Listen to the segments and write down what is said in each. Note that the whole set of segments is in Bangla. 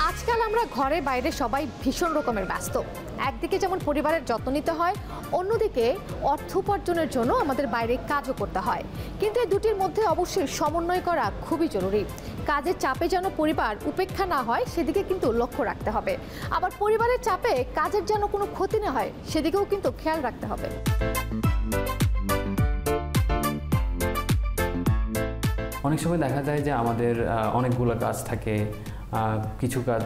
আজকাল আমরা ঘরে বাইরে সবাই ভীষণ রকমের ব্যস্ত। একদিকে যেমন পরিবারের যত্ন নিতে হয়, অন্যদিকে অর্থ উপার্জনের জন্য আমাদের বাইরে কাজও করতে হয়। কিন্তু এই দুটির মধ্যে অবশ্যই সমন্বয় করা খুবই জরুরি। কাজের চাপে যেন পরিবার উপেক্ষা না হয় সেদিকে কিন্তু লক্ষ্য রাখতে হবে, আবার পরিবারের চাপে কাজের যেন কোনো ক্ষতি না হয় সেদিকেও কিন্তু খেয়াল রাখতে হবে। অনেক সময় দেখা যায় যে আমাদের অনেকগুলো কাজ থাকে, কিছু কাজ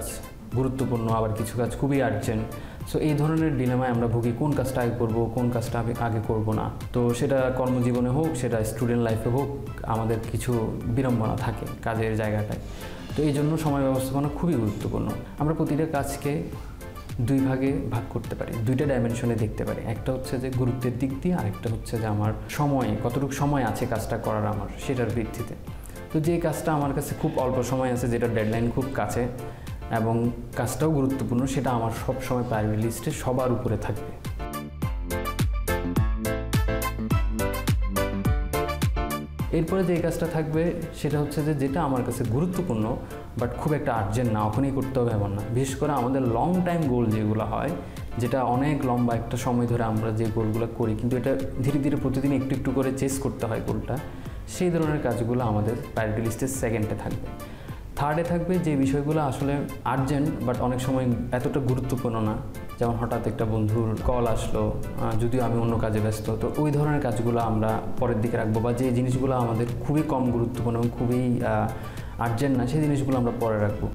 গুরুত্বপূর্ণ, আবার কিছু কাজ খুবই আর্জেন্ট। সো এই ধরনের ডিলেমায় আমরা ভুগি, কোন কাজটা আগে করব, কোন কাজটা আগে করব না। তো সেটা কর্মজীবনে হোক, সেটা স্টুডেন্ট লাইফে হোক, আমাদের কিছু বিড়ম্বনা থাকে কাজের জায়গাটায়। তো এই জন্য সময় ব্যবস্থাপনা খুবই গুরুত্বপূর্ণ। আমরা প্রতিটা কাজকে দুই ভাগে ভাগ করতে পারি, দুইটা ডাইমেনশনে দেখতে পারি। একটা হচ্ছে যে গুরুত্বের দিক দিয়ে, আরেকটা হচ্ছে যে আমার সময়, কতটুকু সময় আছে কাজটা করার আমার, সেটার ভিত্তিতে। তো যে কাজটা আমার কাছে খুব অল্প সময় আছে, যেটা ডেডলাইন খুব কাছে এবং কাজটাও গুরুত্বপূর্ণ, সেটা আমার সব সময় প্রায়োরিটি লিস্টে সবার উপরে থাকবে। এরপরে যে কাজটা থাকবে সেটা হচ্ছে যে যেটা আমার কাছে গুরুত্বপূর্ণ বাট খুব একটা আর্জেন্ট না, ওখানেই করতে হবে এমন না। বিশেষ করে আমাদের লং টাইম গোল যেগুলো হয়, যেটা অনেক লম্বা একটা সময় ধরে আমরা যে গোলগুলো করি, কিন্তু এটা ধীরে ধীরে প্রতিদিন একটু একটু করে চেস করতে হয় গোলটা, সেই ধরনের কাজগুলো আমাদের প্রায়োরিটি লিস্টের সেকেন্ডে থাকবে। থার্ডে থাকবে যে বিষয়গুলো আসলে আর্জেন্ট বাট অনেক সময় এতটা গুরুত্বপূর্ণ না, যেমন হঠাৎ একটা বন্ধুর কল আসলো, যদিও আমি অন্য কাজে ব্যস্ত, তো ওই ধরনের কাজগুলো আমরা পরের দিকে রাখবো। বা যে জিনিসগুলো আমাদের খুবই কম গুরুত্বপূর্ণ এবং খুবই আর্জেন্ট না, সেই জিনিসগুলো আমরা পরে রাখবো।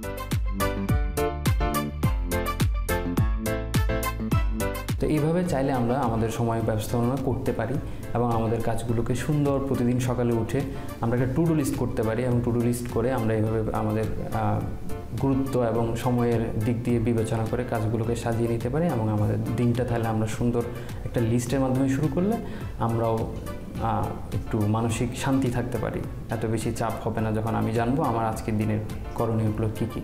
তো এইভাবে চাইলে আমরা আমাদের সময় ব্যবস্থাপনা করতে পারি এবং আমাদের কাজগুলোকে সুন্দর প্রতিদিন সকালে উঠে আমরা একটা টু ডু লিস্ট করতে পারি, এবং টু ডু লিস্ট করে আমরা এইভাবে আমাদের গুরুত্ব এবং সময়ের দিক দিয়ে বিবেচনা করে কাজগুলোকে সাজিয়ে নিতে পারি। এবং আমাদের দিনটা তাহলে আমরা সুন্দর একটা লিস্টের মাধ্যমে শুরু করলে আমরাও একটু মানসিক শান্তি থাকতে পারি, এত বেশি চাপ হবে না যখন আমি জানবো আমার আজকের দিনের করণীয়গুলো কী কী।